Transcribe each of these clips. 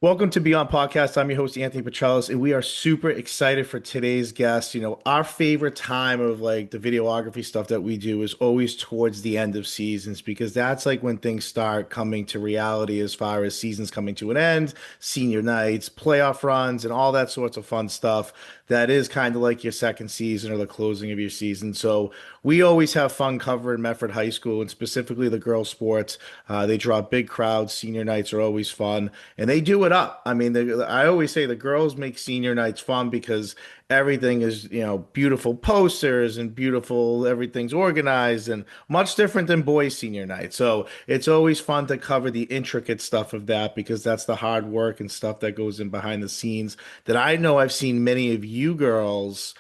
Welcome to Beyond Podcast. I'm your host, Anthony Petrellis, and we are super excited for today's guest. Our favorite time of like the videography stuff that we do is always towards the end of seasons because that's like when things start coming to reality as far as seasons coming to an end, senior nights, playoff runs, and all that sorts of fun stuff. That is kind of like your second season or the closing of your season. So we always have fun covering Medford High School and specifically the girls' sports. They draw big crowds. Senior nights are always fun and they do it up. I mean, I always say the girls make senior nights fun because everything is, beautiful posters and beautiful, everything's organized and much different than boys' senior night. So it's always fun to cover the intricate stuff of that because that's the hard work and stuff that goes in behind the scenes that I know I've seen many of you girls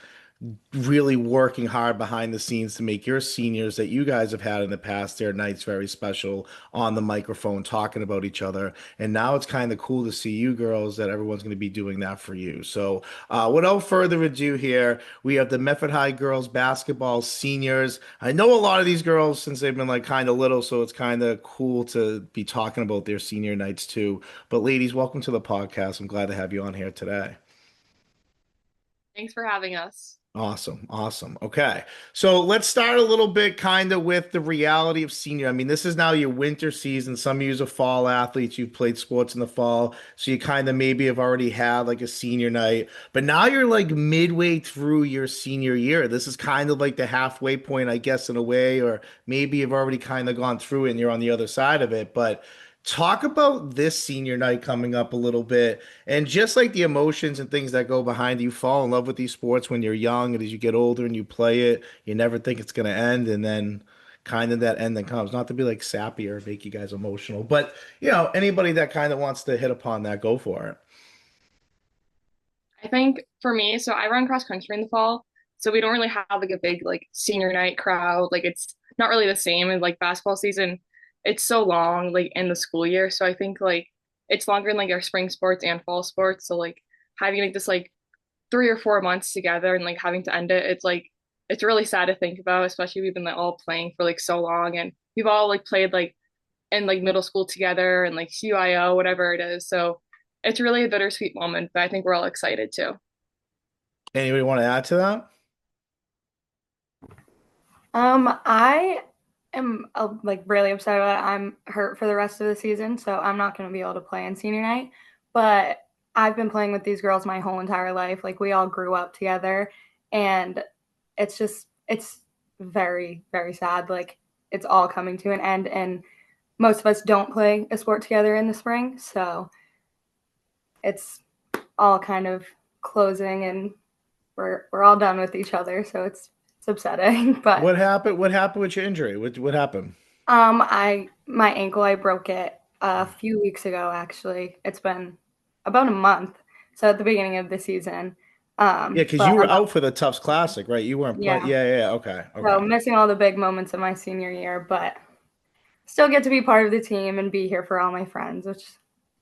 really working hard behind the scenes to make your seniors that you guys have had in the past, their nights very special on the microphone, talking about each other. And now it's kind of cool to see you girls that everyone's going to be doing that for you. So, without further ado, here we have the Medford High girls basketball seniors. I know a lot of these girls since they've been like kind of little, so it's kind of cool to be talking about their senior nights too. But, ladies, welcome to the podcast. I'm glad to have you on here today. Thanks for having us. Awesome. Awesome. Okay. So let's start a little bit kind of with the reality of senior. I mean, this is now your winter season. Some of you are fall athletes. You've played sports in the fall. So you kind of maybe have already had like a senior night, but now you're like midway through your senior year. This is kind of like the halfway point, I guess, in a way, or maybe you've already kind of gone through it and you're on the other side of it. But talk about this senior night coming up a little bit and just like the emotions and things that go behind it. You fall in love with these sports when you're young, and as you get older and you play it, you never think it's going to end. And then kind of that ending comes. Not to be like sappy or make you guys emotional, but anybody that kind of wants to hit upon that, go for it. I think for me, so I run cross country in the fall, so we don't really have like a big like senior night crowd. Like it's not really the same as like basketball season. It's so long like in the school year, so I think like it's longer in like our spring sports and fall sports. So like having like this like 3 or 4 months together and like having to end it, it's really sad to think about, especially we've been like all playing for like so long and we've all like played like in like middle school together and like CUIO, whatever it is. So it's really a bittersweet moment, but I think we're all excited too. Anybody want to add to that? I am like really upset about it. I'm hurt for the rest of the season, so I'm not going to be able to play on senior night. But I've been playing with these girls my whole entire life. Like we all grew up together, and it's very, very sad. Like it's all coming to an end, and most of us don't play a sport together in the spring, so it's all kind of closing, and we're all done with each other. So it's upsetting, but What happened? What happened with your injury? What happened? I my ankle, I broke it a few weeks ago, actually. It's been about a month, so at the beginning of the season. Yeah, because But you were I'm out for the Tufts Classic, right? You weren't playing. yeah, Yeah, yeah, yeah. Okay, so okay. missing all the big moments of my senior year, but still get to be part of the team and be here for all my friends, which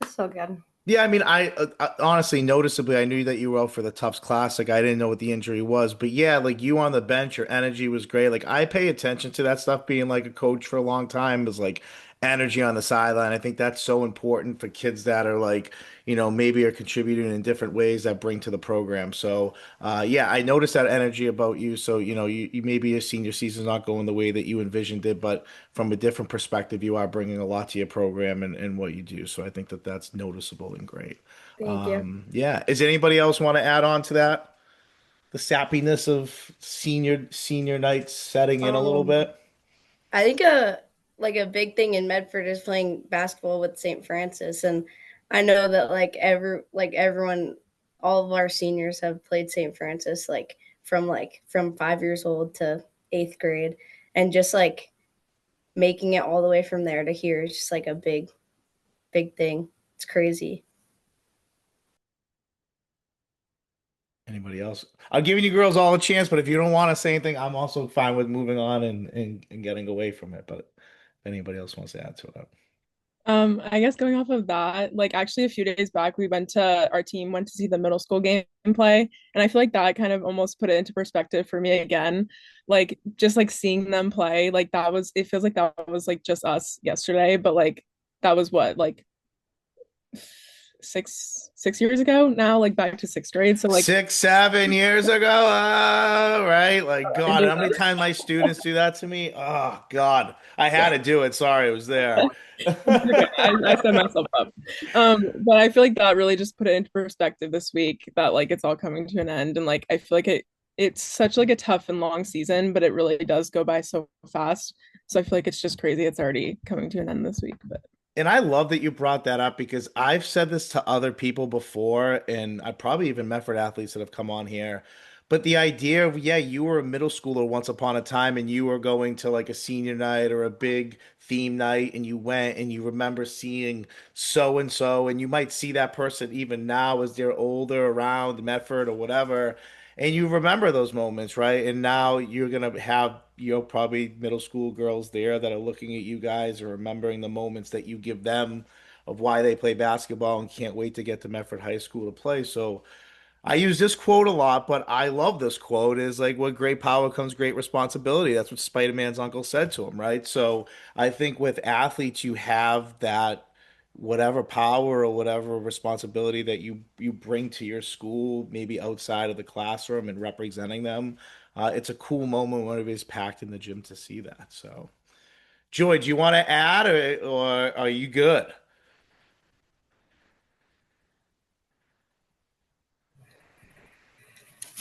is so good. Yeah, I mean, I honestly, noticeably, I knew that you were out for the Tufts Classic. I didn't know what the injury was, but yeah, like you on the bench, your energy was great. Like I pay attention to that stuff. Being like a coach for a long time was like energy on the sideline. I think that's so important for kids that are like, maybe are contributing in different ways that bring to the program. So, yeah, I noticed that energy about you. So, you maybe your senior season's not going the way that you envisioned it, but from a different perspective, you are bringing a lot to your program and what you do. So I think that that's noticeable and great. Thank you. Yeah. Is anybody else want to add on to that? The sappiness of senior nights setting in a little Um, bit? I think a big thing in Medford is playing basketball with St. Francis, and I know that everyone, all of our seniors have played St. Francis from 5 years old to eighth grade, and just like making it all the way from there to here is just like a big thing. It's crazy. Anybody else? I'm giving you girls all a chance, but if you don't want to say anything, I'm also fine with moving on and getting away from it. But if anybody else wants to add to it. I guess going off of that, like actually a few days back, our team went to see the middle school game play, and I feel like that kind of almost put it into perspective for me again. Like just like seeing them play, like it feels like that was like just us yesterday, but like that was what, like six years ago now, like back to sixth grade. So like 6, 7 years ago, right? Like, God, how many times my students do that to me? Oh, God, I had to do it. Sorry, it was there. okay, I set myself up. But I feel like that really just put it into perspective this week that like it's all coming to an end. And like I feel like it's such like a tough and long season, but it really does go by so fast. So I feel like it's just crazy it's already coming to an end this week. But And I love that you brought that up because I've said this to other people before, and I probably even Medford athletes that have come on here. But the idea of, yeah, you were a middle schooler once upon a time and you were going to like a senior night or a big theme night, and you went and you remember seeing so and so, and you might see that person even now as they're older around Medford or whatever. And you remember those moments, right? And now you're gonna have, probably middle school girls there that are looking at you guys or remembering the moments that you give them of why they play basketball and can't wait to get to Medford High School to play. So I use this quote a lot, but I love this quote is like, with great power comes great responsibility. That's what Spider-Man's uncle said to him, right? So I think with athletes, you have that whatever power or whatever responsibility that you bring to your school, maybe outside of the classroom and representing them. It's a cool moment when everybody's packed in the gym to see that. So, Joy, do you want to add or are you good?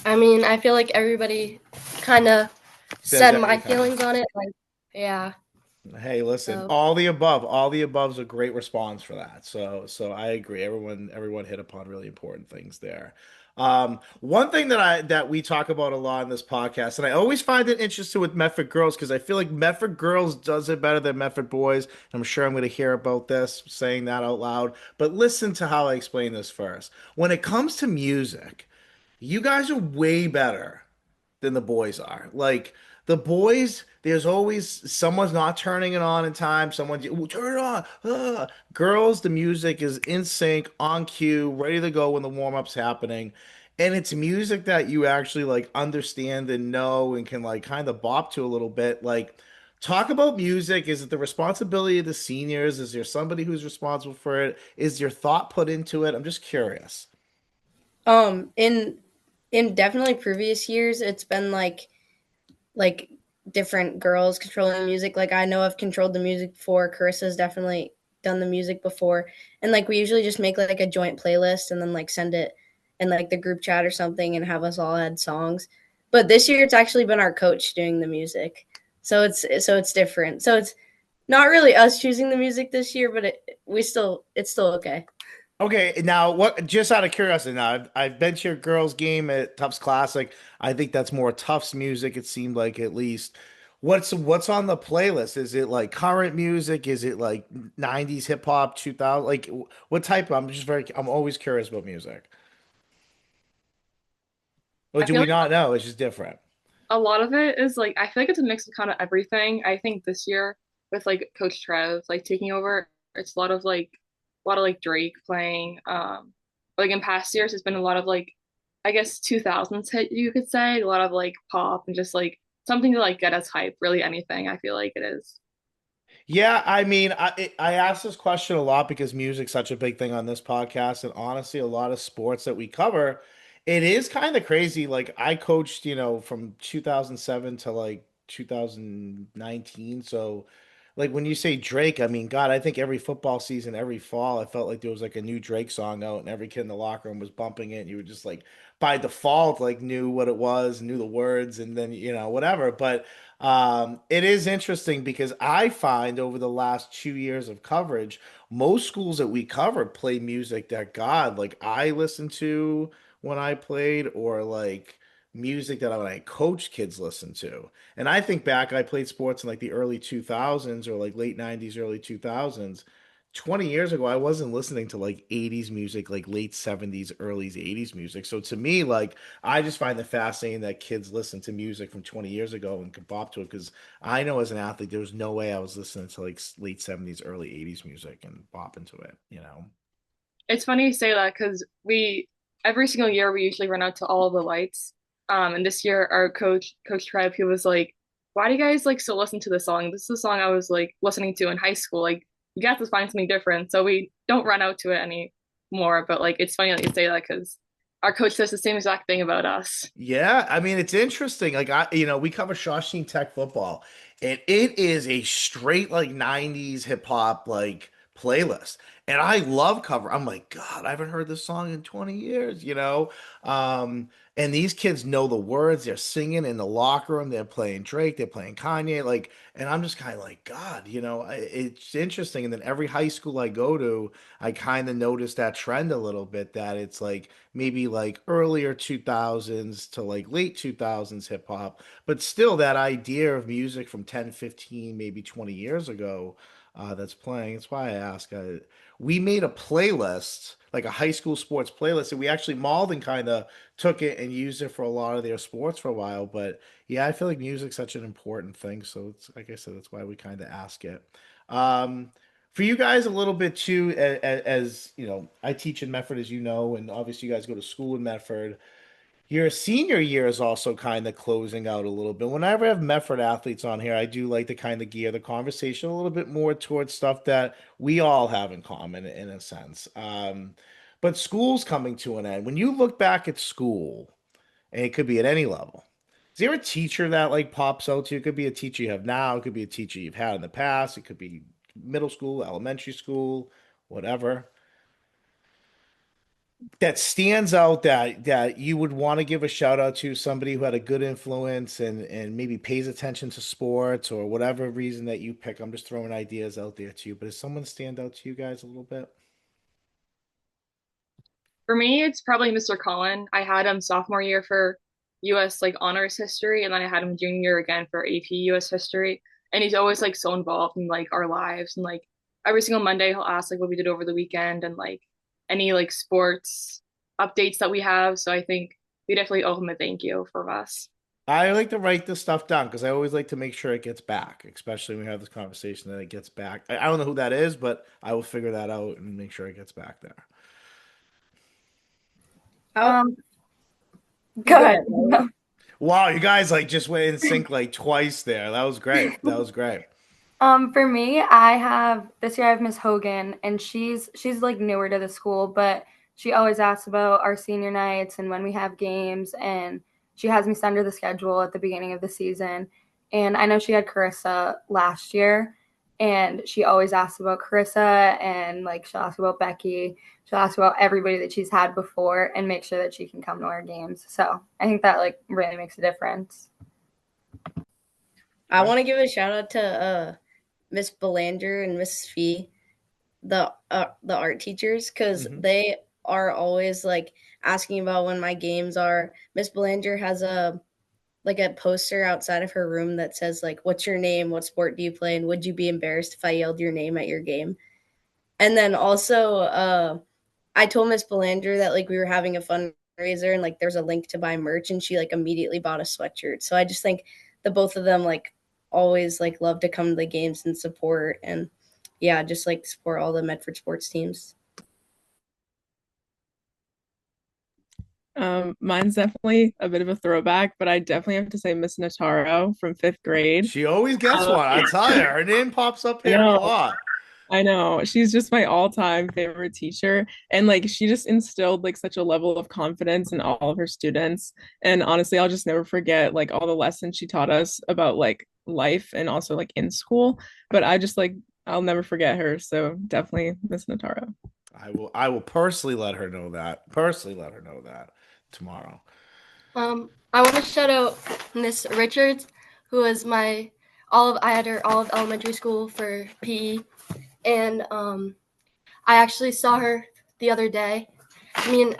I mean, I feel like everybody kind of Says said my everything. feelings on it. Like, yeah. Hey, listen, So, all the above's a great response for that. So I agree. Everyone hit upon really important things there. One thing that we talk about a lot in this podcast, and I always find it interesting with Medford girls because I feel like Medford girls does it better than Medford boys. I'm sure I'm going to hear about this saying that out loud, but listen to how I explain this first. When it comes to music, you guys are way better than the boys are. Like the boys, there's always someone's not turning it on in time. Someone turn it on. Girls, the music is in sync, on cue, ready to go when the warm up's happening. And it's music that you actually like understand and know and can like kind of bop to a little bit. Like, talk about music. Is it the responsibility of the seniors? Is there somebody who's responsible for it? Is your thought put into it? I'm just curious. um, in in definitely previous years, it's been like different girls controlling music. Like I know I've controlled the music before. Carissa's definitely done the music before, and like we usually just make like a joint playlist and then like send it in like the group chat or something and have us all add songs. But this year it's actually been our coach doing the music, so it's different. So it's not really us choosing the music this year, but it's still okay. Okay, now what? Just out of curiosity, now I've been to your girls' game at Tufts Classic. I think that's more Tufts music. It seemed like at least. What's on the playlist? Is it like current music? Is it like 90s hip hop, 2000? Like what type? I'm always curious about music. Or I do feel we like not know? It's just different. a lot of it is like I feel like it's a mix of kind of everything. I think this year with like Coach Trev like taking over, it's a lot of like Drake playing. Like in past years, it's been a lot of like I guess 2000s hit you could say a lot of like pop and just like something to like get us hype. Really anything I feel like it is. Yeah, I mean, I ask this question a lot because music's such a big thing on this podcast, and honestly, a lot of sports that we cover, it is kind of crazy. Like I coached, from 2007 to like 2019, so like when you say Drake, I mean, God, I think every football season, every fall, I felt like there was like a new Drake song out, and every kid in the locker room was bumping it, and you were just like by default like knew what it was, knew the words, and then whatever, but. It is interesting because I find over the last 2 years of coverage, most schools that we cover play music that God, like I listened to when I played, or like music that when I coach kids listen to. And I think back, I played sports in like the early 2000s or like late 90s, early 2000s. 20 years ago, I wasn't listening to like 80s music, like late 70s, early 80s music. So to me, like, I just find it fascinating that kids listen to music from 20 years ago and can bop to it because I know as an athlete, there was no way I was listening to like late 70s, early 80s music and bopping to it. It's funny you say that because we every single year we usually run out to all of the lights. And this year our Coach Trev, he was like, "Why do you guys like still listen to this song? This is a song I was like listening to in high school. Like you guys to find something different." So we don't run out to it more. But like it's funny that you say that because our coach says the same exact thing about us. Yeah, I mean it's interesting. Like we cover Shawshene Tech football, and it is a straight like '90s hip hop like playlist. And I love cover. I'm like, God, I haven't heard this song in 20 years. Um, and these kids know the words. They're singing in the locker room. They're playing Drake. They're playing Kanye. Like, and I'm just kind of like, God, it's interesting. And then every high school I go to, I kind of notice that trend a little bit that it's like maybe like earlier 2000s to like late 2000s hip hop, but still that idea of music from 10, 15, maybe 20 years ago that's playing. That's why I ask. We made a playlist, like a high school sports playlist, and we actually Malden kind of took it and used it for a lot of their sports for a while. But yeah, I feel like music's such an important thing. So it's like I said, that's why we kind of ask it. Um, for you guys a little bit too, as you know, I teach in Medford, as you know, and obviously you guys go to school in Medford. Your senior year is also kind of closing out a little bit. Whenever I have Medford athletes on here, I do like to kind of gear the conversation a little bit more towards stuff that we all have in common in a sense. But school's coming to an end. When you look back at school, and it could be at any level, is there a teacher that like pops out to you? It could be a teacher you have now, it could be a teacher you've had in the past, it could be middle school, elementary school, whatever that stands out that you would want to give a shout out to somebody who had a good influence and maybe pays attention to sports or whatever reason that you pick. I'm just throwing ideas out there to you, but does someone stand out to you guys a little bit? For me, it's probably Mr. Cullen. I had him sophomore year for US like honors history, and then I had him junior year again for AP US history. And he's always like so involved in like our lives and like every single Monday he'll ask like what we did over the weekend and like any like sports updates that we have. So I think we definitely owe him a thank you from us. I like to write this stuff down because I always like to make sure it gets back, especially when we have this conversation that it gets back. I don't know who that is, but I will figure that out and make sure it gets back there. Oh, Um, go go ahead. ahead. Wow, you guys like just went in sync like twice there. That was great. That was great. For me, I have this year I have Miss Hogan, and she's like newer to the school, but she always asks about our senior nights and when we have games, and she has me send her the schedule at the beginning of the season. And I know she had Carissa last year, and she always asks about Carissa, and like she'll ask about Becky, she'll ask about everybody that she's had before, and make sure that she can come to our games. So I think that like really makes a difference. I want to give a shout out to Miss Belanger and Miss Fee, the art teachers, because Hmm. they are always like asking about when my games are. Miss Belanger has a poster outside of her room that says like, "What's your name? What sport do you play? And would you be embarrassed if I yelled your name at your game?" And then also, I told Miss Belanger that like we were having a fundraiser and like there's a link to buy merch, and she like immediately bought a sweatshirt. So I just think the both of them like always like love to come to the games and support, and yeah, just like support all the Medford sports teams. Mine's definitely a bit of a throwback, but I definitely have to say Miss Notaro from fifth grade. She always gets Um, one. I tell you, her name pops up I here a know, lot. I know. She's just my all-time favorite teacher. And like she just instilled like such a level of confidence in all of her students. And honestly, I'll just never forget like all the lessons she taught us about like life and also like in school. But I just like I'll never forget her. So definitely Miss Notaro. I will personally let her know that. Personally let her know that tomorrow. I want to shout out Miss Richards, who was my all of I had her all of elementary school for PE, and I actually saw her the other day.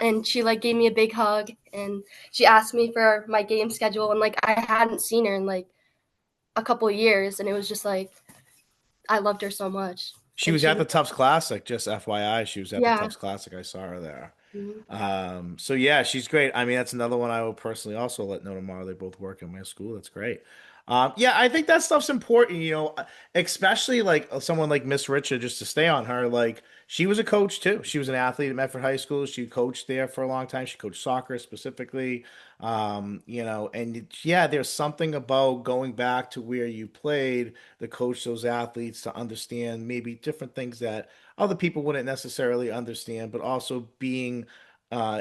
And she like gave me a big hug, and she asked me for my game schedule, and like I hadn't seen her in like a couple of years, and it was just like I loved her so much, She and was she at was the Tufts Classic, just FYI. She was at the yeah. Tufts Classic. I saw her there. Mhm. So yeah, she's great. I mean, that's another one I will personally also let know tomorrow. They both work in my school. That's great. Yeah, I think that stuff's important, especially like someone like Miss Richard, just to stay on her, like she was a coach too. She was an athlete at Medford High School. She coached there for a long time. She coached soccer specifically. And yeah, there's something about going back to where you played to coach those athletes to understand maybe different things that other people wouldn't necessarily understand, but also being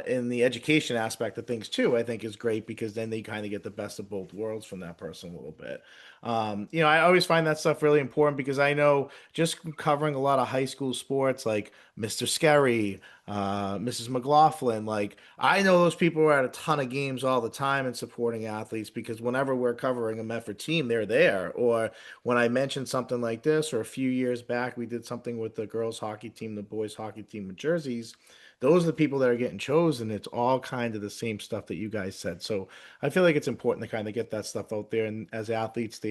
in the education aspect of things too, I think is great because then they kind of get the best of both worlds from that person a little bit. I always find that stuff really important because I know just covering a lot of high school sports like Mr. Scarry, Mrs. McLaughlin, like I know those people are at a ton of games all the time and supporting athletes because whenever we're covering a Medford team, they're there. Or when I mentioned something like this, or a few years back, we did something with the girls hockey team, the boys hockey team with jerseys. Those are the people that are getting chosen. It's all kind of the same stuff that you guys said. So I feel like it's important to kind of get that stuff out there. And as athletes,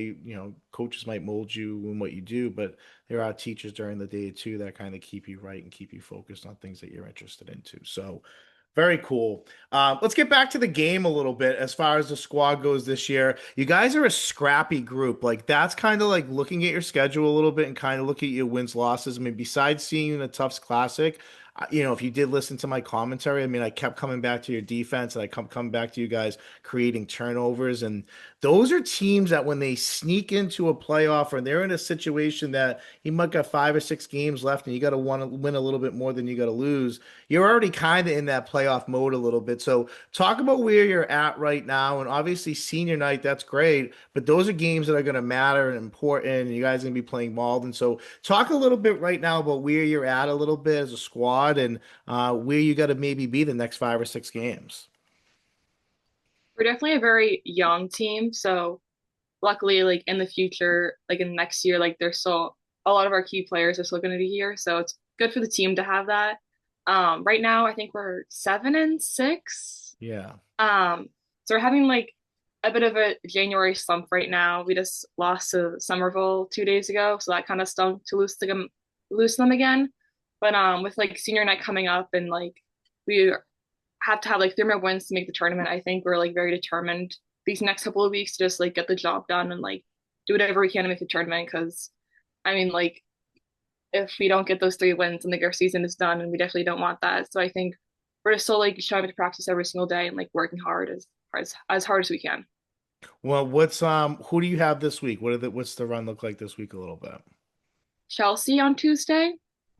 coaches might mold you in what you do, but there are teachers during the day too that kind of keep you right and keep you focused on things that you're interested into. So very cool. Let's get back to the game a little bit as far as the squad goes this year. You guys are a scrappy group. Like that's kind of like looking at your schedule a little bit and kind of look at your wins losses. I mean, besides seeing you in the Tufts Classic, if you did listen to my commentary, I mean, I kept coming back to your defense and I come coming back to you guys creating turnovers. And those are teams that when they sneak into a playoff or they're in a situation that you might got 5 or 6 games left and you got to want to win a little bit more than you got to lose, you're already kind of in that playoff mode a little bit. So talk about where you're at right now. And obviously senior night, that's great, but those are games that are going to matter and important. And you guys are going to be playing Malden. So talk a little bit right now about where you're at a little bit as a squad and where you got to maybe be the next 5 or 6 games. We're definitely a very young team, so luckily, like in the future, like in the next year, like there's still a lot of our key players are still going to be here, so it's good for the team to have that. Right now, I think we're 7-6. Yeah. So we're having like a bit of a January slump right now. We just lost to Somerville 2 days ago, so that kind of stunk to lose them again. But with like senior night coming up and like we have to have like 3 more wins to make the tournament, I think we're like very determined these next couple of weeks to just like get the job done and like do whatever we can to make the tournament. Because I mean, like if we don't get those 3 wins, then like our season is done, and we definitely don't want that. So I think we're just still like striving to practice every single day and like working hard as hard as we can. Well, who do you have this week? What's the run look like this week a little bit? Chelsea on Tuesday,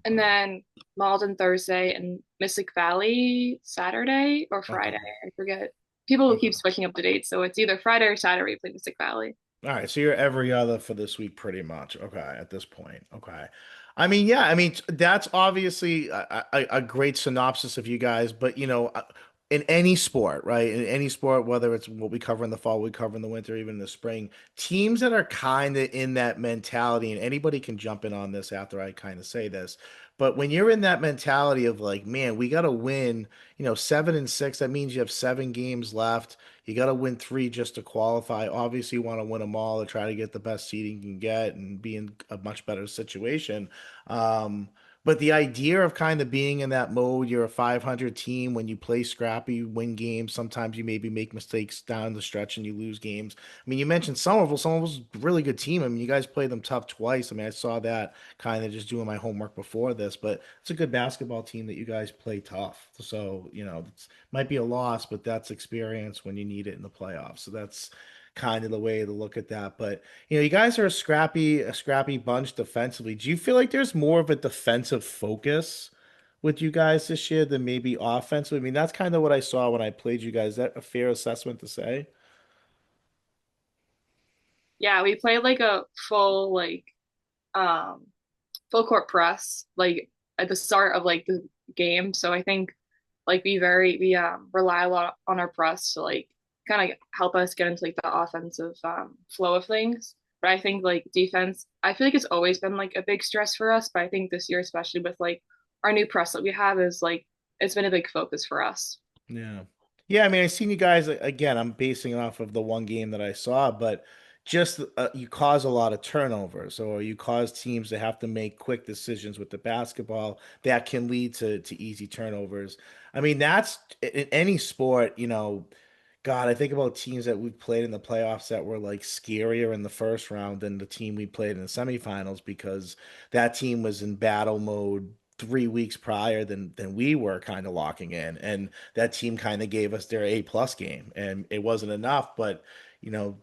and then Malden Thursday, and Mystic Valley Saturday or Okay. Friday. I forget. People will Okay. keep switching up the dates, so it's either Friday or Saturday we play Mystic Valley. All right, so you're every other for this week, pretty much. Okay, at this point. Okay. I mean, yeah, I mean, that's obviously a great synopsis of you guys, but in any sport, right? In any sport, whether it's what we cover in the fall, we cover in the winter, even in the spring, teams that are kind of in that mentality, and anybody can jump in on this after I kind of say this, but when you're in that mentality of like, man, we got to win, 7-6, that means you have 7 games left. You got to win 3 just to qualify. Obviously, you want to win them all to try to get the best seeding you can get and be in a much better situation. Um, but the idea of kind of being in that mode, you're a 500 team. When you play scrappy, you win games. Sometimes you maybe make mistakes down the stretch and you lose games. I mean, you mentioned Somerville. Somerville's a really good team. I mean, you guys played them tough twice. I mean, I saw that kind of just doing my homework before this, but it's a good basketball team that you guys play tough. So, it's might be a loss, but that's experience when you need it in the playoffs. So that's kind of the way to look at that. But you guys are a scrappy bunch defensively. Do you feel like there's more of a defensive focus with you guys this year than maybe offensive? I mean, that's kind of what I saw when I played you guys. Is that a fair assessment to say? Yeah, we play like a um full court press like at the start of like the game. So I think like we rely a lot on our press to like kind of help us get into like the offensive flow of things. But I think like defense, I feel like it's always been like a big stress for us. But I think this year, especially with like our new press that we have, is like it's been a big focus for us. Yeah. Yeah, I mean, I seen you guys again. I'm basing it off of the one game that I saw, but just you cause a lot of turnovers, or you cause teams to have to make quick decisions with the basketball that can lead to easy turnovers. I mean, that's in any sport, God, I think about teams that we've played in the playoffs that were like scarier in the first round than the team we played in the semifinals because that team was in battle mode 3 weeks prior than we were kind of locking in, and that team kind of gave us their A+ game, and it wasn't enough, but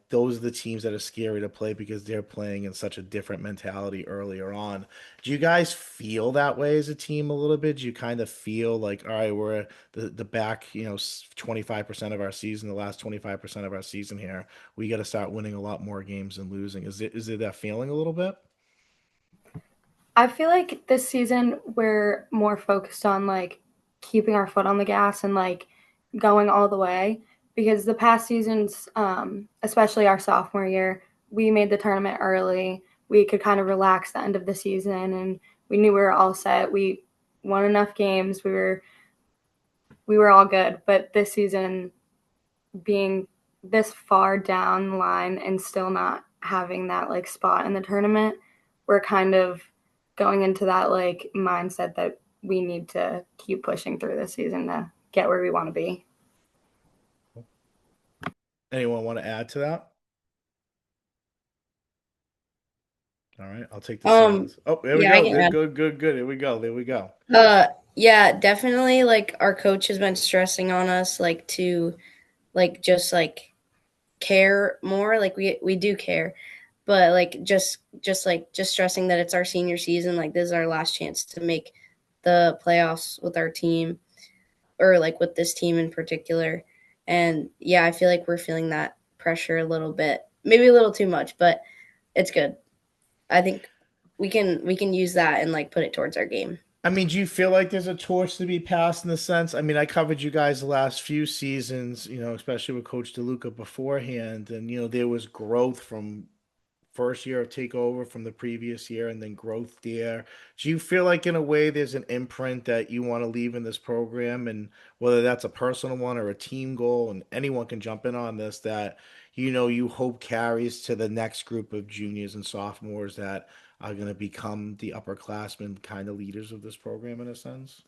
those are the teams that are scary to play because they're playing in such a different mentality earlier on. Do you guys feel that way as a team a little bit? Do you kind of feel like, all right, we're the back, 25% of our season, the last 25% of our season here, we got to start winning a lot more games than losing? Is it that feeling a little bit? I feel like this season we're more focused on like keeping our foot on the gas and like going all the way because the past seasons, especially our sophomore year, we made the tournament early. We could kind of relax the end of the season and we knew we were all set. We won enough games. We were all good. But this season, being this far down the line and still not having that like spot in the tournament, we're kind of going into that like mindset that we need to keep pushing through this season to get where we want to be. Anyone want to add to that? All right, I'll take the Um, silence. Oh, there we yeah, I go. can add. Good, good, good. Here we go. There we go. Yeah, definitely. Like our coach has been stressing on us, like to, like just like care more. Like we do care, but like just stressing that it's our senior season. Like this is our last chance to make the playoffs with our team, or like with this team in particular. And yeah, I feel like we're feeling that pressure a little bit, maybe a little too much, but it's good. I think we can use that and like put it towards our game. I mean, do you feel like there's a torch to be passed in the sense? I mean, I covered you guys the last few seasons, especially with Coach DeLuca beforehand, and there was growth from first year of takeover from the previous year and then growth there. Do you feel like in a way there's an imprint that you want to leave in this program, and whether that's a personal one or a team goal, and anyone can jump in on this, that you hope carries to the next group of juniors and sophomores that are going to become the upperclassmen kind of leaders of this program in a sense?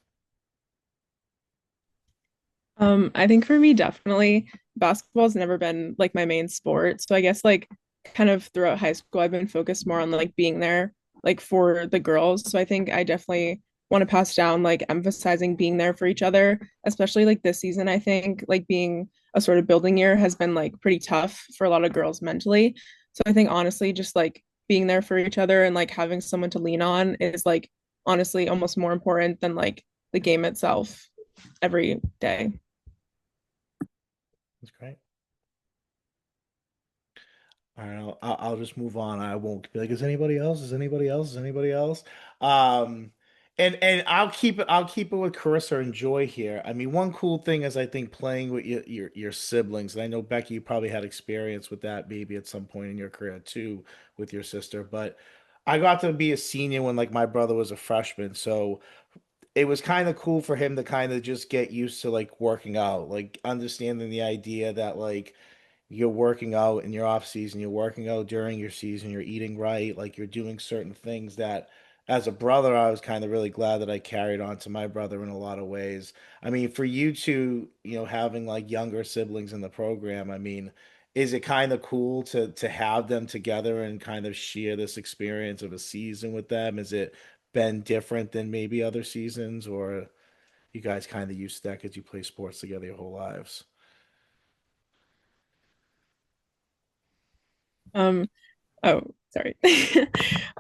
I think for me, definitely basketball's never been like my main sport. So I guess like kind of throughout high school, I've been focused more on like being there like for the girls. So I think I definitely want to pass down like emphasizing being there for each other, especially like this season. I think like being a sort of building year has been like pretty tough for a lot of girls mentally. So I think honestly, just like being there for each other and like having someone to lean on is like honestly almost more important than like the game itself every day. That's great. All right, I'll just move on. I won't be like, is anybody else? Is anybody else? Is anybody else? Um, and I'll keep it with Carissa and Joy here. I mean, one cool thing is I think playing with your siblings, and I know Becky, you probably had experience with that maybe at some point in your career too with your sister, but I got to be a senior when like my brother was a freshman, so it was kind of cool for him to kind of just get used to like working out, like understanding the idea that like you're working out in your off season, you're working out during your season, you're eating right, like you're doing certain things that as a brother, I was kind of really glad that I carried on to my brother in a lot of ways. I mean, for you two, having like younger siblings in the program, I mean, is it kind of cool to have them together and kind of share this experience of a season with them? Has it been different than maybe other seasons, or you guys kind of used to that because you play sports together your whole lives? Um, Oh, sorry.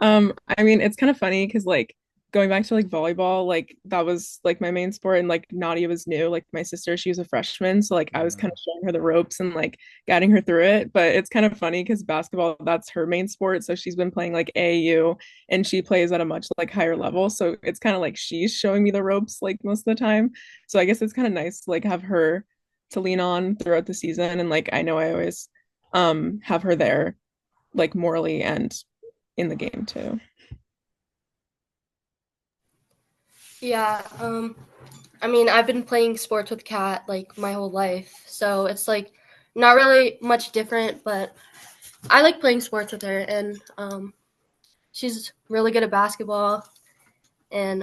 I mean, it's kind of funny because like going back to like volleyball, like that was like my main sport, and like Nadia was new. Like my sister, she was a freshman, so like I was kind Yeah. of showing her the ropes and like guiding her through it. But it's kind of funny because basketball, that's her main sport, so she's been playing like AAU, and she plays at a much like higher level. So it's kind of like she's showing me the ropes like most of the time. So I guess it's kind of nice to like have her to lean on throughout the season, and like I know I always have her there like morally and in the game too. Yeah, I mean, I've been playing sports with Kat like my whole life, so it's like not really much different, but I like playing sports with her, and she's really good at basketball, and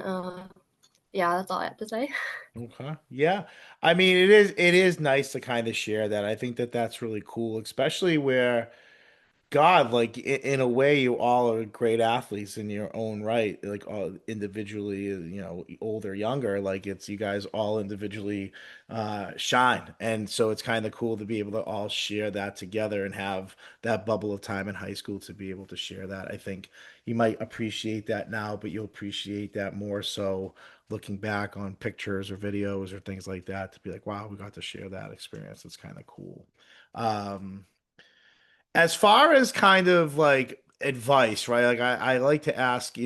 yeah, that's all I have to say. Okay. Yeah. I mean, it is nice to kind of share that. I think that that's really cool, especially where God, like in a way, you all are great athletes in your own right, like all individually, old or younger. Like it's you guys all individually shine, and so it's kind of cool to be able to all share that together and have that bubble of time in high school to be able to share that. I think you might appreciate that now, but you'll appreciate that more so looking back on pictures or videos or things like that to be like, wow, we got to share that experience. It's kind of cool. Um, as far as kind of like advice, right? Like I like to ask,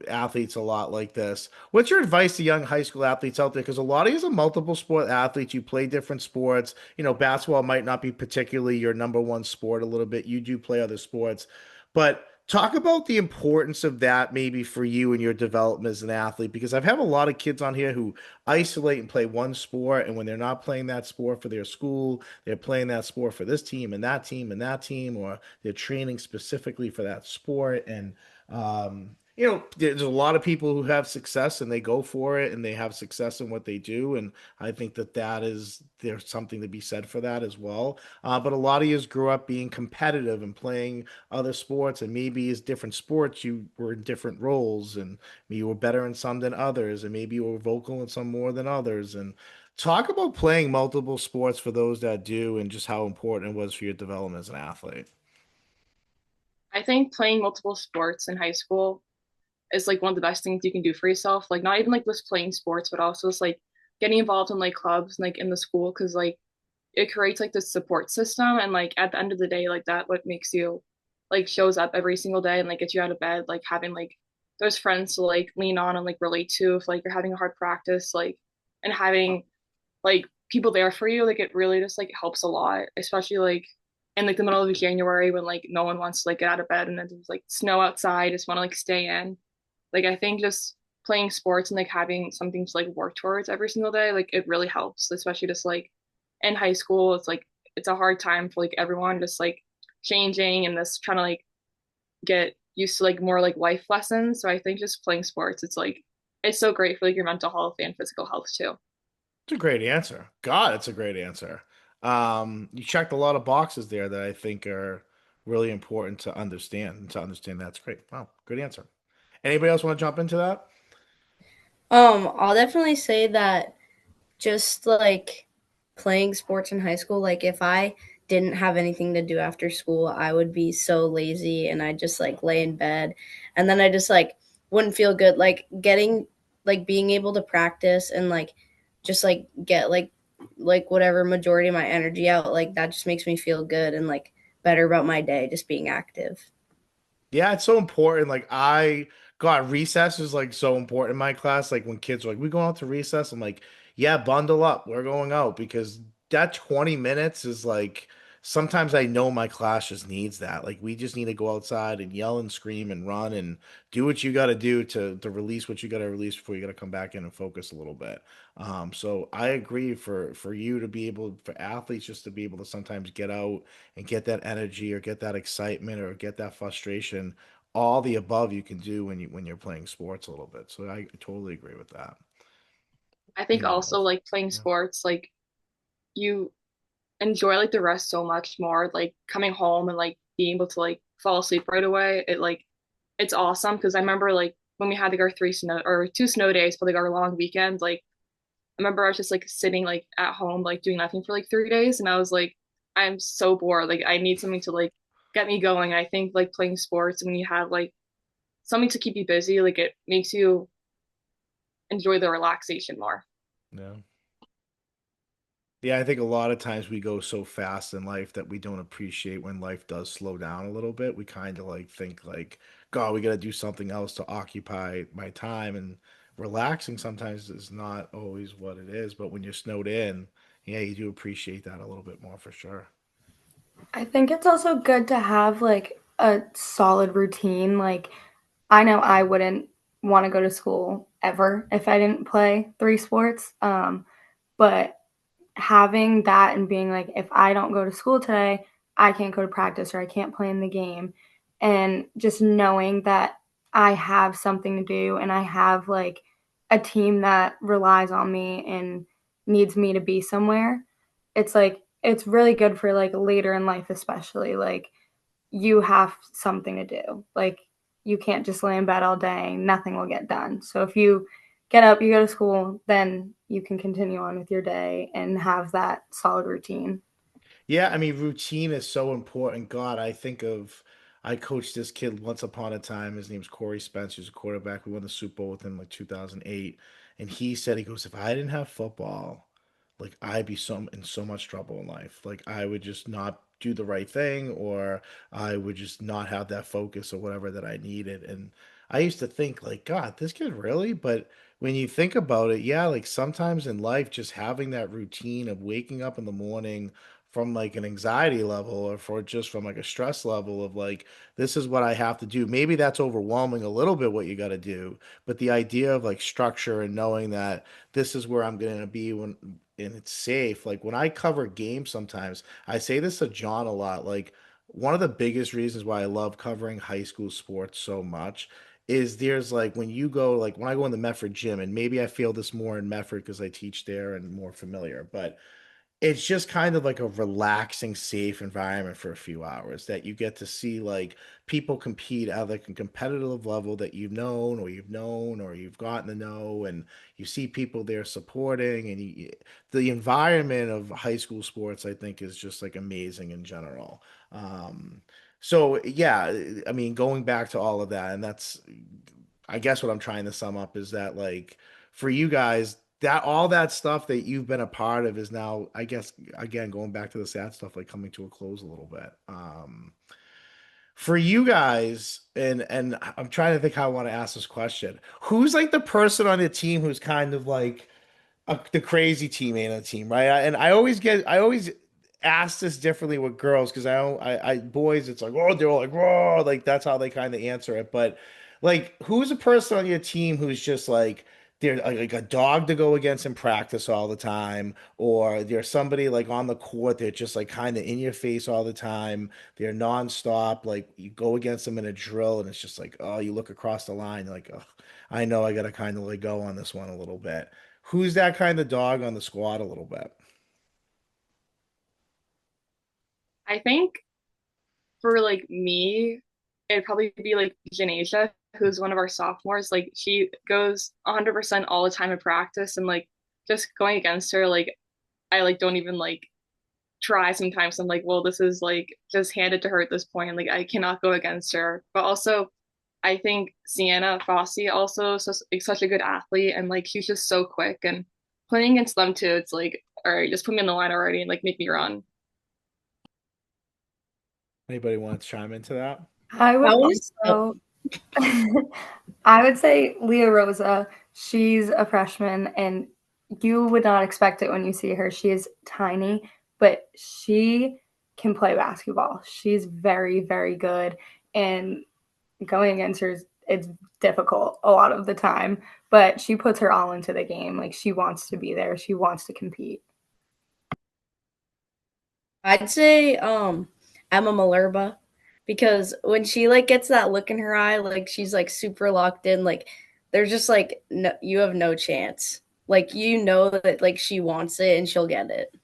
athletes a lot like this. What's your advice to young high school athletes out there? Because a lot of you are multiple sport athletes. You play different sports. Basketball might not be particularly your number one sport a little bit. You do play other sports, but talk about the importance of that maybe for you and your development as an athlete. Because I've had a lot of kids on here who isolate and play one sport, and when they're not playing that sport for their school, they're playing that sport for this team and that team and that team, or they're training specifically for that sport. And, there's a lot of people who have success and they go for it and they have success in what they do. And I think there's something to be said for that as well. But a lot of you grew up being competitive and playing other sports, and maybe as different sports, you were in different roles, and maybe you were better in some than others, and maybe you were vocal in some more than others. And talk about playing multiple sports for those that do and just how important it was for your development as an athlete. I think playing multiple sports in high school is like one of the best things you can do for yourself. Like not even like just playing sports, but also just like getting involved in like clubs like in the school because like it creates like this support system and like at the end of the day like that what makes you like shows up every single day and like gets you out of bed like having like those friends to like lean on and like relate to if like you're having a hard practice like and having like people there for you like it really just like helps a lot especially like in like the middle of January when like no one wants to like get out of bed and then there's like snow outside just want to like stay in like I think just playing sports and like having something to like work towards every single day, like it really helps, especially just like in high school. It's like it's a hard time for like everyone just like changing and just trying to like get used to like more like life lessons. So I think just playing sports, it's like it's so great for like your mental health and physical health too. It's a great answer. God, it's a great answer. You checked a lot of boxes there that I think are really important to understand. And to understand that's great. Wow, good answer. Anybody else want to jump into that? I'll definitely say that just like playing sports in high school, like if I didn't have anything to do after school, I would be so lazy and I just like lay in bed and then I just like wouldn't feel good. Like getting like being able to practice and like just like get like whatever majority of my energy out, like that just makes me feel good and like better about my day just being active. Yeah, it's so important. God, recess is like so important in my class. Like when kids are like, we going out to recess, I'm like, yeah, bundle up. We're going out because that 20 minutes is like, sometimes I know my class just needs that. Like we just need to go outside and yell and scream and run and do what you got to do to release what you got to release before you got to come back in and focus a little bit. So I agree for you to be able, for athletes just to be able to sometimes get out and get that energy or get that excitement or get that frustration, all the above you can do when you're playing sports a little bit. So I totally agree with that. I think Anybody also else? like playing Yeah. sports, like you enjoy like the rest so much more. Like coming home and like being able to like fall asleep right away. It like it's awesome because I remember like when we had like our 3 snow or 2 snow days for like our long weekend, like I remember I was just like sitting like at home like doing nothing for like 3 days and I was like I'm so bored. Like I need something to like get me going. And I think like playing sports when you have like something to keep you busy, like it makes you enjoy the relaxation more. Yeah. Yeah, I think a lot of times we go so fast in life that we don't appreciate when life does slow down a little bit. We kind of like think like, God, we got to do something else to occupy my time, and relaxing sometimes is not always what it is. But when you're snowed in, yeah, you do appreciate that a little bit more for sure. I think it's also good to have like a solid routine. Like, I know I wouldn't want to go to school ever if I didn't play three sports. But having that and being like, if I don't go to school today, I can't go to practice or I can't play in the game. And just knowing that I have something to do and I have like a team that relies on me and needs me to be somewhere, it's like, it's really good for like later in life, especially like you have something to do. Like you can't just lay in bed all day, nothing will get done. So if you get up, you go to school, then you can continue on with your day and have that solid routine. Yeah, I mean, routine is so important. God, I coached this kid once upon a time. His name's Corey Spence. He's a quarterback. We won the Super Bowl with him like 2008. And he said, he goes, if I didn't have football, like I'd be in so much trouble in life. Like I would just not do the right thing, or I would just not have that focus or whatever that I needed. And I used to think like, God, this kid really? But when you think about it, yeah, like sometimes in life, just having that routine of waking up in the morning from like an anxiety level or for just from like a stress level of like, this is what I have to do. Maybe that's overwhelming a little bit what you got to do, but the idea of like structure and knowing that this is where I'm going to be when and it's safe. Like when I cover games sometimes, I say this to John a lot. Like one of the biggest reasons why I love covering high school sports so much is there's like when you go like when I go in the Medford gym, and maybe I feel this more in Medford because I teach there and more familiar, but it's just kind of like a relaxing, safe environment for a few hours that you get to see like people compete at like a competitive level that you've known or you've gotten to know, and you see people there supporting, and the environment of high school sports, I think, is just like amazing in general. Um, so yeah, I mean, going back to all of that, and that's I guess what I'm trying to sum up is that like for you guys, that all that stuff that you've been a part of is now, I guess, again, going back to the sad stuff, like coming to a close a little bit. For you guys, and I'm trying to think how I want to ask this question. Who's like the person on the team who's kind of like the crazy teammate on the team, right? And I always ask this differently with girls because I boys, it's like, oh, they're all like, whoa, like that's how they kind of answer it. But like, who's a person on your team who's just like they're like a dog to go against in practice all the time, or there's somebody like on the court, they're just like kind of in your face all the time. They're nonstop. Like you go against them in a drill, and it's just like, oh, you look across the line, like, oh, I know I gotta kind of like go on this one a little bit. Who's that kind of dog on the squad a little bit? I think for like me, it'd probably be like Janasia, who's one of our sophomores. Like she goes 100% all the time in practice, and like just going against her, like I like don't even like try sometimes. I'm like, well, this is like just handed to her at this point. Like I cannot go against her. But also, I think Sienna Fossey also is such a good athlete, and like she's just so quick, and playing against them too. It's like, all right, just put me on the line already and like make me run. Anybody want to chime into that? I would I want to. also I would say Leah Rosa. She's a freshman, and you would not expect it when you see her. She is tiny, but she can play basketball. She's very, very good, and going against her, it's difficult a lot of the time. But she puts her all into the game. Like she wants to be there. She wants to compete. I'd say Emma Malerba, because when she like gets that look in her eye, like she's like super locked in, like they're just like no, you have no chance. Like you know that like she wants it and she'll get it.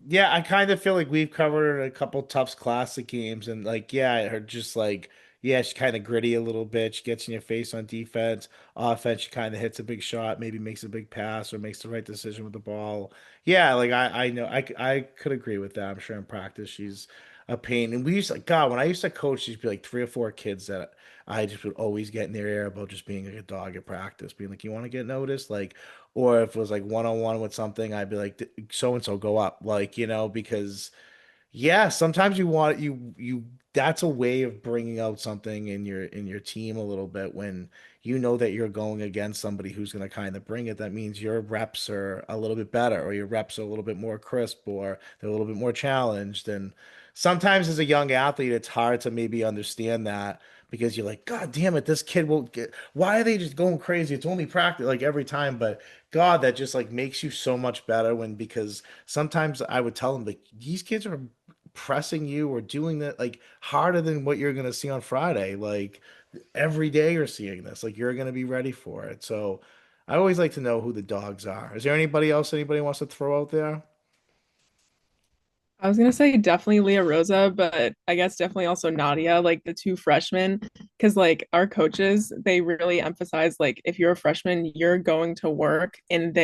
Yeah, I kind of feel like we've covered a couple Tufts Classic games, and like, yeah, her just like, yeah, she's kind of gritty a little bit. She gets in your face on defense. Offense, she kind of hits a big shot, maybe makes a big pass or makes the right decision with the ball. Yeah, like I know I could agree with that. I'm sure in practice she's a pain. And we used to, God, when I used to coach, there'd be like three or four kids that I just would always get in their ear about just being like a dog at practice, being like, you want to get noticed, like. Or if it was like one on one with something, I'd be like, so and so go up, like, because yeah, sometimes you that's a way of bringing out something in your team a little bit when you know that you're going against somebody who's going to kind of bring it. That means your reps are a little bit better, or your reps are a little bit more crisp, or they're a little bit more challenged. And sometimes as a young athlete, it's hard to maybe understand that because you're like, God damn it, this kid won't get. Why are they just going crazy? It's only practice like every time, but God, that just like makes you so much better when because sometimes I would tell them like these kids are pressing you or doing that like harder than what you're gonna see on Friday. Like every day you're seeing this, like you're gonna be ready for it. So I always like to know who the dogs are. Is there anybody else anybody wants to throw out there? I was gonna say definitely Leah Rosa, but I guess definitely also Nadia, like the two freshmen, because like our coaches, they really emphasize like if you're a freshman, you're going to work, and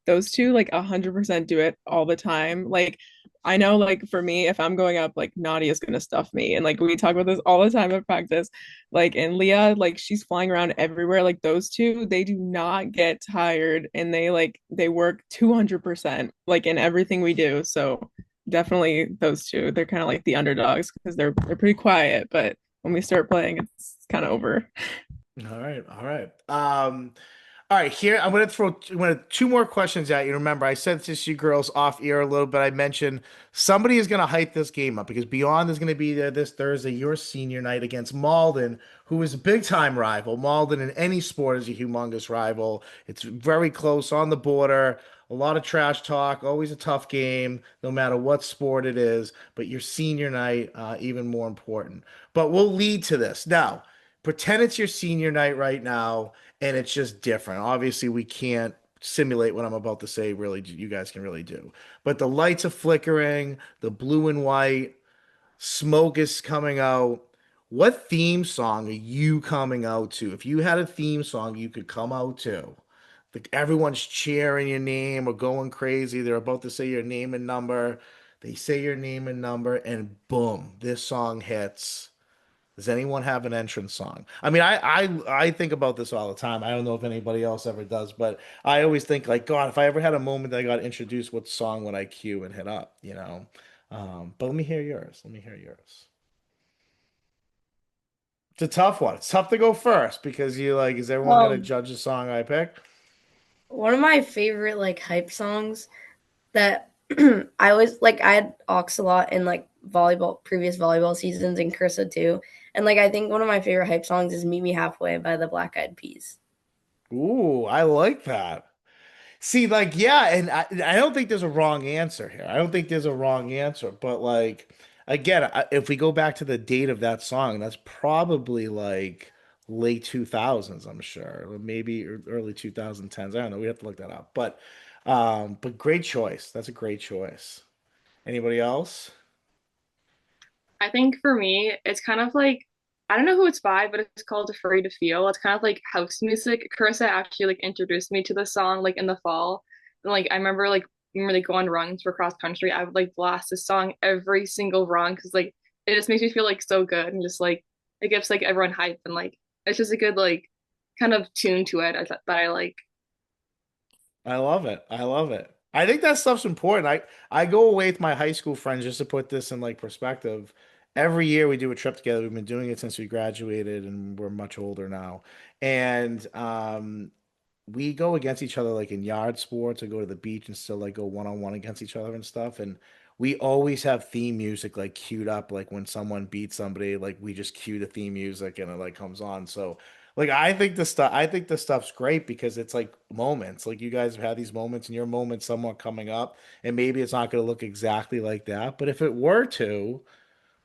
those two like 100% do it all the time. Like I know like for me, if I'm going up, like Nadia's gonna stuff me, and like we talk about this all the time at practice. Like and Leah, like she's flying around everywhere. Like those two, they do not get tired, and they work 200% like in everything we do. So definitely those two. They're kind of like the underdogs because they're pretty quiet, but when we start playing, it's kind of over. All right, all right. All right, here I'm gonna two more questions at you. Remember, I said this to you girls off air a little bit. I mentioned somebody is gonna hype this game up because Beyond is gonna be there this Thursday, your senior night against Malden, who is a big time rival. Malden in any sport is a humongous rival. It's very close on the border. A lot of trash talk, always a tough game, no matter what sport it is. But your senior night, even more important. But we'll lead to this now. Pretend it's your senior night right now and it's just different. Obviously, we can't simulate what I'm about to say, really, you guys can really do. But the lights are flickering, the blue and white, smoke is coming out. What theme song are you coming out to? If you had a theme song you could come out to, like everyone's cheering your name or going crazy, they're about to say your name and number. They say your name and number, and boom, this song hits. Does anyone have an entrance song? I mean, I think about this all the time. I don't know if anybody else ever does, but I always think like, God, if I ever had a moment that I got introduced, what song would I cue and hit up, you know? But let me hear yours. Let me hear yours. It's a tough one. It's tough to go first because you like, is everyone gonna Um, judge the song I pick? one of my favorite like hype songs that I always like I had Ox a lot in like volleyball previous volleyball seasons and Carissa too. And like I think one of my favorite hype songs is Meet Me Halfway by the Black Eyed Peas. Ooh, I like that. See, like, yeah, and I don't think there's a wrong answer here. I don't think there's a wrong answer, but like, again, if we go back to the date of that song, that's probably like late 2000s, I'm sure, or maybe early 2010s. I don't know. We have to look that up. But great choice. That's a great choice. Anybody else? I think for me, it's kind of like I don't know who it's by, but it's called Afraid to Feel. It's kind of like house music. Carissa actually like introduced me to the song like in the fall. And like I remember like when we like go on runs for cross country, I would like blast this song every single run because like it just makes me feel like so good and just like it gives like everyone hype and like it's just a good like kind of tune to it that I like. I love it. I love it. I think that stuff's important. I go away with my high school friends just to put this in like perspective. Every year we do a trip together. We've been doing it since we graduated and we're much older now. And we go against each other like in yard sports or go to the beach and still like go one on one against each other and stuff. And we always have theme music like queued up. Like when someone beats somebody, like we just cue the theme music and it like comes on. So like I think the stuff's great because it's like moments. Like you guys have had these moments and your moment's somewhat coming up. And maybe it's not gonna look exactly like that. But if it were to,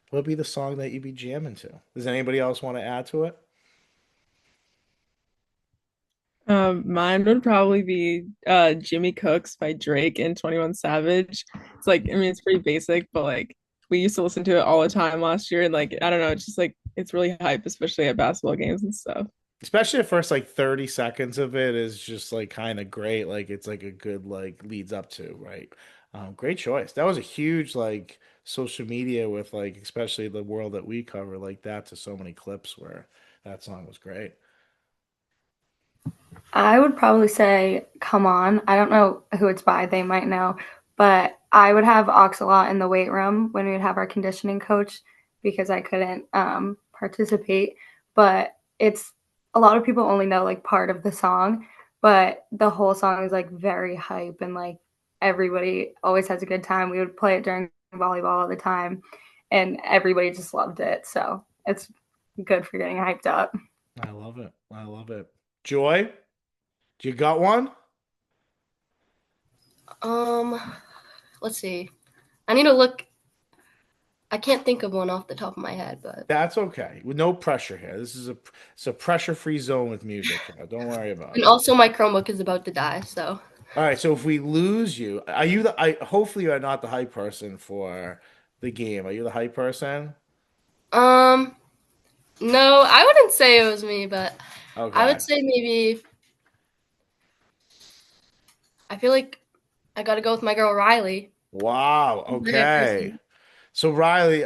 what would be the song that you'd be jamming to? Does anybody else want to add to it? Mine would probably be Jimmy Cooks by Drake and 21 Savage. It's like I mean it's pretty basic, but like we used to listen to it all the time last year and like I don't know, it's just like it's really hype, especially at basketball games and stuff. Especially the first like 30 seconds of it is just like kind of great. Like it's like a good like leads up to, right? Great choice. That was a huge like social media with like especially the world that we cover like that to so many clips where that song was great. I would probably say, come on. I don't know who it's by, they might know, but I would have Oxalot in the weight room when we'd have our conditioning coach because I couldn't participate. But it's a lot of people only know like part of the song, but the whole song is like very hype and like everybody always has a good time. We would play it during volleyball all the time and everybody just loved it. So it's good for getting hyped up. I love it. I love it. Joy, do you got one? Um, let's see. I need to look. I can't think of one off the top of my head, but That's okay. With no pressure here. It's a pressure-free zone with music here. Don't worry about and it. also my Chromebook is about to die, so All right, so if we lose you, are you the I hopefully you're not the hype person for the game. Are you the hype person? Um, no, I wouldn't say it was me, but I would Okay. say maybe I feel like I got to go with my girl Riley. Wow. Very Okay. person. So Riley,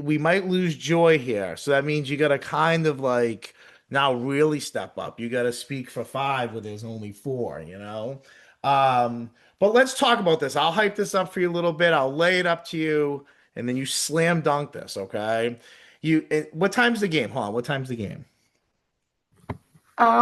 we might lose Joy here. So that means you got to kind of like now really step up. You got to speak for five where there's only four, you know? But let's talk about this. I'll hype this up for you a little bit. I'll lay it up to you, and then you slam dunk this, okay? What time's the game? Hold on. What time's the game?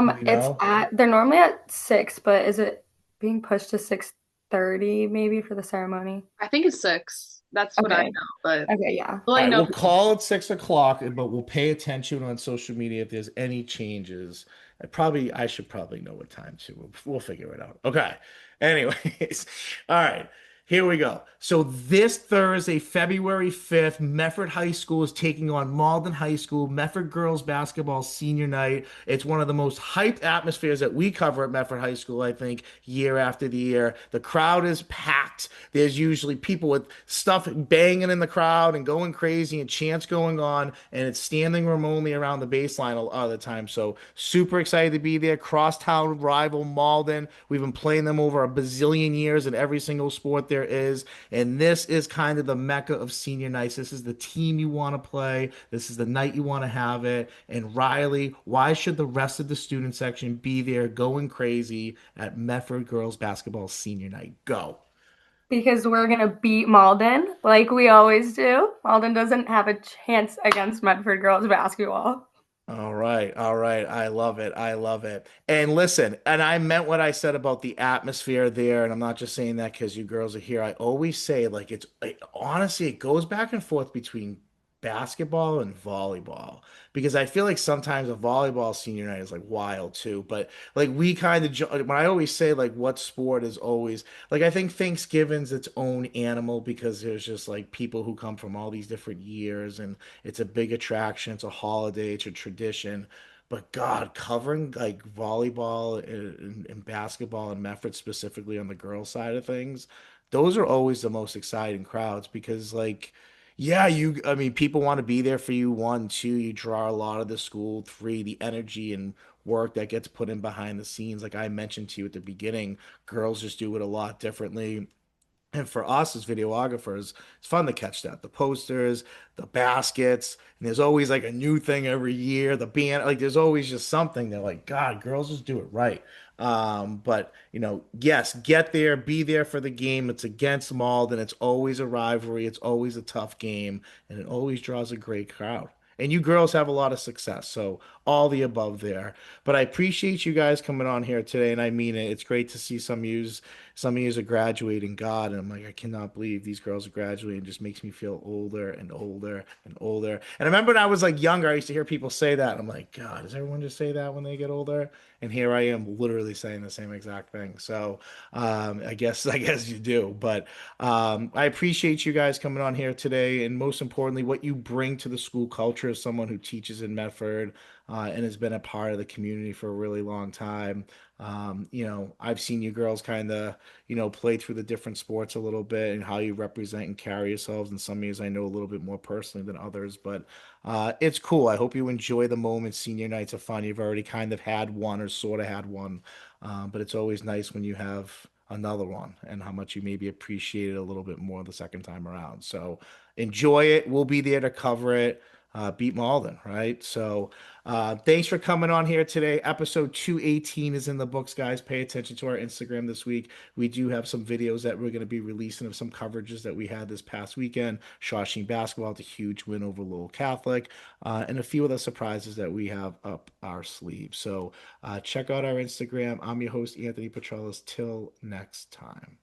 Do we It's know? at they're normally at 6, but is it being pushed to 6:30 maybe for the ceremony? I think it's 6. That's what I Okay. know, but Okay, yeah. I'll All let you right, know we'll if it's call it 6 o'clock, but we'll pay attention on social media if there's any changes. I should probably know what time too. We'll figure it out. Okay. Anyways, all right, here we go. So this Thursday, February 5th, Medford High School is taking on Malden High School, Medford girls basketball senior night. It's one of the most hyped atmospheres that we cover at Medford High School, I think, year after the year. The crowd is packed. There's usually people with stuff banging in the crowd and going crazy and chants going on, and it's standing room only around the baseline a lot of the time. So super excited to be there. Crosstown rival Malden. We've been playing them over a bazillion years in every single sport there is, and this is kind of the mecca of senior nights. This is the team you want to play. This is the night you want to have it. And Riley, why should the rest of the student section be there going crazy at Medford girls basketball senior night? Go. Because we're gonna beat Malden like we always do. Malden doesn't have a chance against Medford girls basketball. All right, all right. I love it. I love it. And listen, and I meant what I said about the atmosphere there, and I'm not just saying that because you girls are here. I always say like honestly, it goes back and forth between basketball and volleyball because I feel like sometimes a volleyball senior night is like wild too. But like we kind of when I always say like what sport is always like I think Thanksgiving's its own animal because there's just like people who come from all these different years and it's a big attraction. It's a holiday. It's a tradition. But God, covering like volleyball and basketball and Medford specifically on the girls' side of things, those are always the most exciting crowds because like, yeah, I mean, people want to be there for you. One, two, you draw a lot of the school. Three, the energy and work that gets put in behind the scenes. Like I mentioned to you at the beginning, girls just do it a lot differently. And for us as videographers, it's fun to catch that. The posters, the baskets, and there's always like a new thing every year. The band, like there's always just something that like, God, girls just do it right. But yes, get there, be there for the game. It's against Malden. It's always a rivalry. It's always a tough game, and it always draws a great crowd. And you girls have a lot of success. So all the above there. But I appreciate you guys coming on here today, and I mean it. It's great to see some of yous are graduating. God, and I'm like, I cannot believe these girls are graduating. It just makes me feel older and older and older. And I remember when I was like younger, I used to hear people say that. I'm like, God, does everyone just say that when they get older? And here I am, literally saying the same exact thing. So I guess you do. But I appreciate you guys coming on here today, and most importantly, what you bring to the school culture as someone who teaches in Medford and has been a part of the community for a really long time. I've seen you girls kind of play through the different sports a little bit and how you represent and carry yourselves. In some ways, I know a little bit more personally than others, but it's cool. I hope you enjoy the moment. Senior nights are fun. You've already kind of had one or sort of had one, but it's always nice when you have another one and how much you maybe appreciate it a little bit more the second time around. So enjoy it. We'll be there to cover it. Beat Malden, right? So, thanks for coming on here today. Episode 218 is in the books, guys. Pay attention to our Instagram this week. We do have some videos that we're going to be releasing of some coverages that we had this past weekend. Shawshing basketball, the huge win over Lowell Catholic, and a few other surprises that we have up our sleeve. So check out our Instagram. I'm your host, Anthony Petrellis. Till next time.